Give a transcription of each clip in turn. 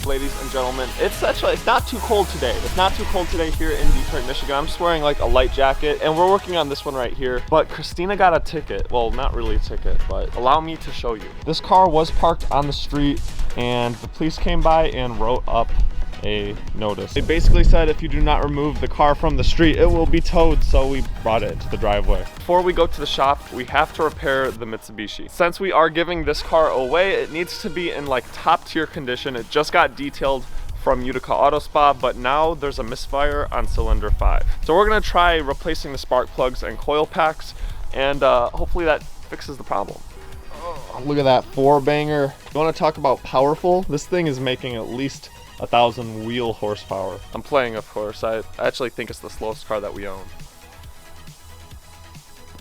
ladies and gentlemen. It's not too cold today. It's not too cold today here in Detroit, Michigan. I'm just wearing like a light jacket and we're working on this one right here. But Christina got a ticket. Well, not really a ticket, but allow me to show you. This car was parked on the street and the police came by and wrote up a notice. They basically said if you do not remove the car from the street, it will be towed, so we brought it into the driveway. Before we go to the shop, we have to repair the Mitsubishi. Since we are giving this car away, it needs to be in like top tier condition. It just got detailed from Utica Auto Spa, but now there's a misfire on cylinder 5. So we're gonna try replacing the spark plugs and coil packs, and hopefully that fixes the problem. Oh, look at that 4-banger. You wanna talk about powerful? This thing is making at least 1,000 wheel horsepower. I'm playing, of course. I actually think it's the slowest car that we own.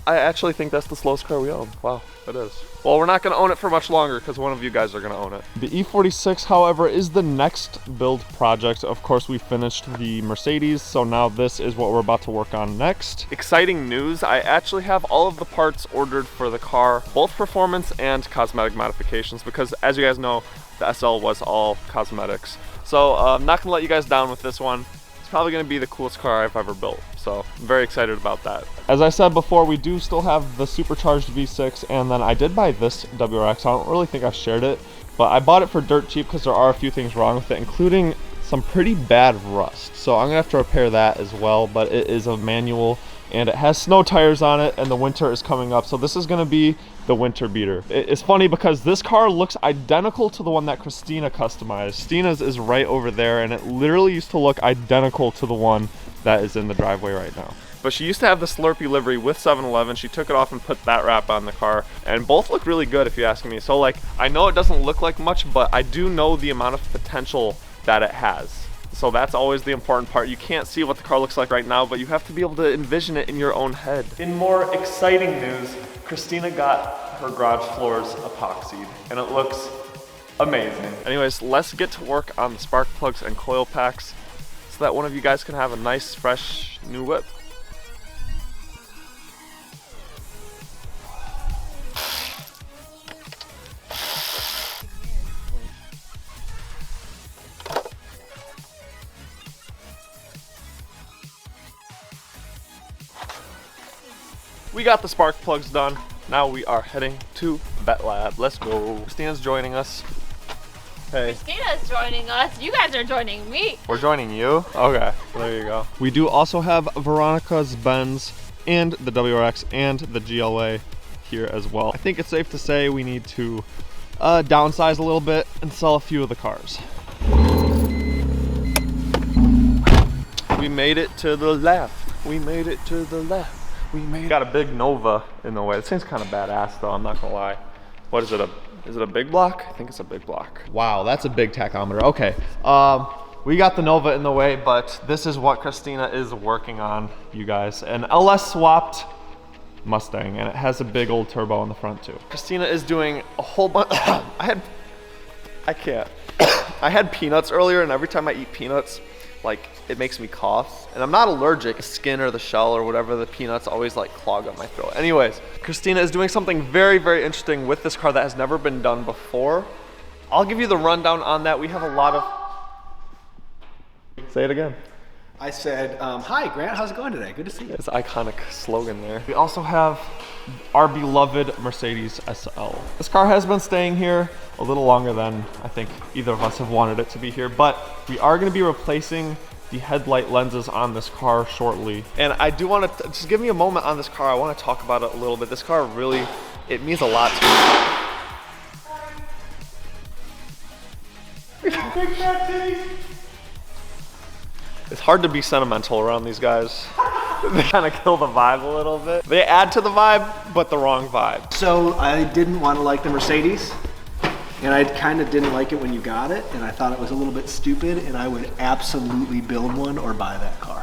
I actually think that's the slowest car we own. Wow, it is. Well, we're not gonna own it for much longer because one of you guys are gonna own it. The E46, however, is the next build project. Of course, we finished the Mercedes, so now this is what we're about to work on next. Exciting news, I actually have all of the parts ordered for the car, both performance and cosmetic modifications, because as you guys know, the SL was all cosmetics. So I'm not gonna let you guys down with this one. It's probably gonna be the coolest car I've ever built. So I'm very excited about that. As I said before, we do still have the supercharged V6, and then I did buy this WRX. I don't really think I've shared it, but I bought it for dirt cheap because there are a few things wrong with it, including some pretty bad rust. So I'm gonna have to repair that as well, but it is a manual and it has snow tires on it and the winter is coming up. So this is gonna be the winter beater. It's funny because this car looks identical to the one that Christina customized. Christina's is right over there and it literally used to look identical to the one that is in the driveway right now. But she used to have the Slurpee livery with 7-Eleven. She took it off and put that wrap on the car, and both look really good if you ask me. So like, I know it doesn't look like much, but I do know the amount of potential that it has. So that's always the important part. You can't see what the car looks like right now, but you have to be able to envision it in your own head. In more exciting news, Christina got her garage floors epoxied and it looks amazing. Anyways, let's get to work on the spark plugs and coil packs so that one of you guys can have a nice, fresh, new whip. We got the spark plugs done. Now we are heading to Vet Lab. Let's go. Christina's joining us. Hey. Christina's joining us. You guys are joining me. We're joining you? Okay, there you go. We do also have Veronica's Benz and the WRX and the GLA here as well. I think it's safe to say we need to downsize a little bit and sell a few of the cars. We made it to the left. We made it to the left. Got a big Nova in the way. This thing's kind of badass though, I'm not gonna lie. What is it, is it a big block? I think it's a big block. Wow, that's a big tachometer. Okay, we got the Nova in the way, but this is what Christina is working on, you guys. An LS swapped Mustang, and it has a big old turbo in the front too. Christina is doing a whole bunch. I had peanuts earlier, and every time I eat peanuts, like, it makes me cough, and I'm not allergic. The skin or the shell or whatever, the peanuts always like clog up my throat. Anyways, Christina is doing something very, very interesting with this car that has never been done before. I'll give you the rundown on that. We have a lot of... Say it again. I said, hi Grant, how's it going today? Good to see you. It's an iconic slogan there. We also have our beloved Mercedes SL. This car has been staying here a little longer than I think either of us have wanted it to be here, but we are going to be replacing the headlight lenses on this car shortly. And I do want to, just give me a moment on this car. I want to talk about it a little bit. This car really, it means a lot to me. Big fat titties. It's hard to be sentimental around these guys. They kind of kill the vibe a little bit. They add to the vibe, but the wrong vibe. So I didn't want to like the Mercedes, and I kind of didn't like it when you got it, and I thought it was a little bit stupid, and I would absolutely build one or buy that car.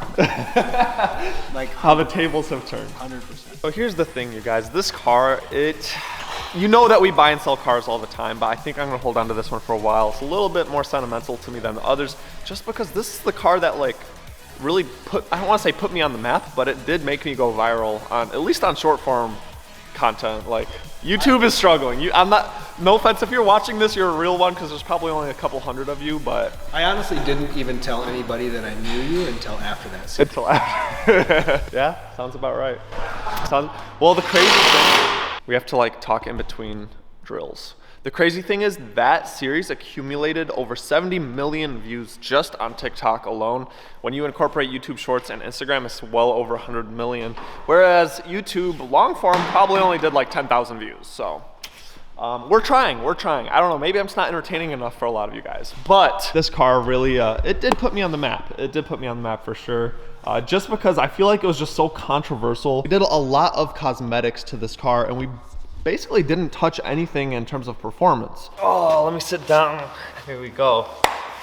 Like how the tables have turned. 100%. So here's the thing, you guys. This car, you know that we buy and sell cars all the time, but I think I'm gonna hold on to this one for a while. It's a little bit more sentimental to me than the others, just because this is the car that like really I don't want to say put me on the map, but it did make me go viral on, at least on short form content. Like, YouTube is struggling. I'm not, no offense if you're watching this, you're a real one, because there's probably only a couple hundred of you, but. I honestly didn't even tell anybody that I knew you until after that. So. Until after. Yeah, sounds about right. Well, the crazy thing, we have to like talk in between drills. The crazy thing is that series accumulated over 70 million views just on TikTok alone. When you incorporate YouTube Shorts and Instagram, it's well over 100 million. Whereas YouTube long form probably only did like 10,000 views. So we're trying. I don't know, maybe I'm just not entertaining enough for a lot of you guys. But this car really, it did put me on the map. It did put me on the map for sure. Just because I feel like it was just so controversial. We did a lot of cosmetics to this car, and we basically didn't touch anything in terms of performance. Oh, let me sit down. Here we go.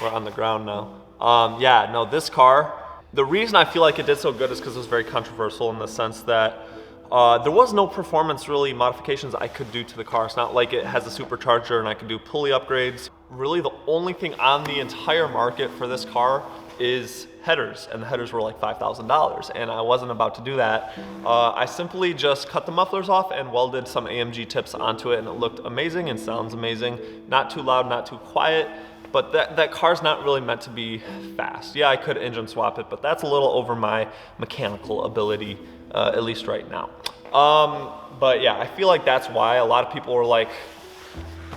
We're on the ground now. Yeah, no, this car, the reason I feel like it did so good is because it was very controversial in the sense that there was no performance really modifications I could do to the car. It's not like it has a supercharger and I could do pulley upgrades. Really the only thing on the entire market for this car is headers, and the headers were like $5,000, and I wasn't about to do that. I simply just cut the mufflers off and welded some AMG tips onto it, and it looked amazing and sounds amazing. Not too loud, not too quiet, but that car's not really meant to be fast. Yeah, I could engine swap it, but that's a little over my mechanical ability, at least right now. But yeah, I feel like that's why a lot of people were like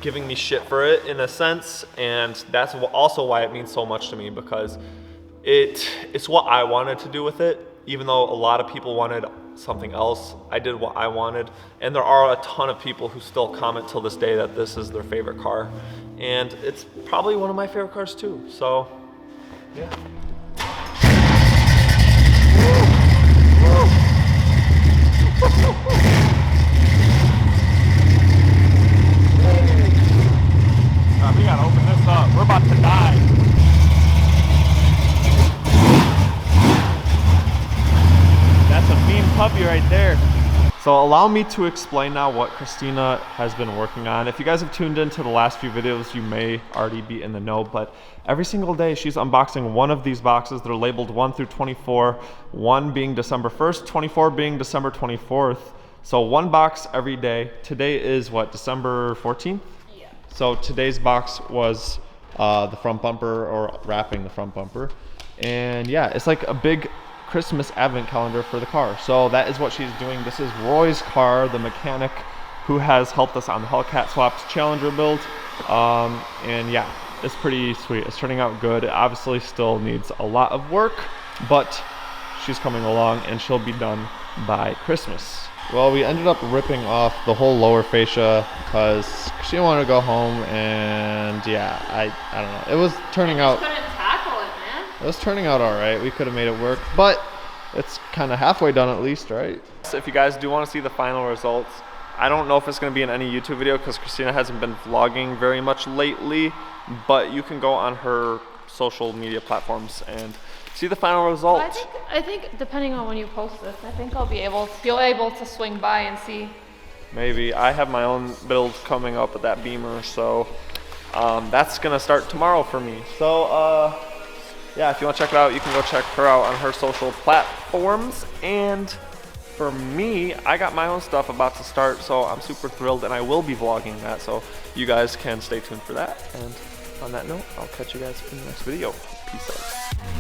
giving me shit for it in a sense, and that's also why it means so much to me, because it's what I wanted to do with it. Even though a lot of people wanted something else, I did what I wanted. And there are a ton of people who still comment till this day that this is their favorite car. And it's probably one of my favorite cars too, so yeah. We gotta open this up, we're about to die. That's a mean puppy right there. So allow me to explain now what Christina has been working on. If you guys have tuned into the last few videos, you may already be in the know, but every single day she's unboxing one of these boxes. They're labeled 1 through 24, 1 being December 1st, 24 being December 24th. So one box every day. Today is what, December 14th? Yeah. So today's box was the front bumper, or wrapping the front bumper. And yeah, it's like a big Christmas advent calendar for the car. So that is what she's doing. This is Roy's car, the mechanic who has helped us on the Hellcat Swaps Challenger build. And yeah, it's pretty sweet. It's turning out good. It obviously still needs a lot of work, but she's coming along and she'll be done by Christmas. Well, we ended up ripping off the whole lower fascia because she wanted to go home, and yeah, I don't know. It was turning out. Couldn't tackle it, man. It was turning out all right. We could have made it work, but it's kind of halfway done at least, right? So if you guys do want to see the final results, I don't know if it's going to be in any YouTube video because Christina hasn't been vlogging very much lately, but you can go on her social media platforms and see the final result. I think depending on when you post this, I think you'll be able to swing by and see. Maybe. I have my own build coming up with that Beamer, so that's gonna start tomorrow for me. So yeah, if you want to check it out, you can go check her out on her social platforms. And for me, I got my own stuff about to start, so I'm super thrilled, and I will be vlogging that, so you guys can stay tuned for that. And on that note, I'll catch you guys in the next video. Peace out.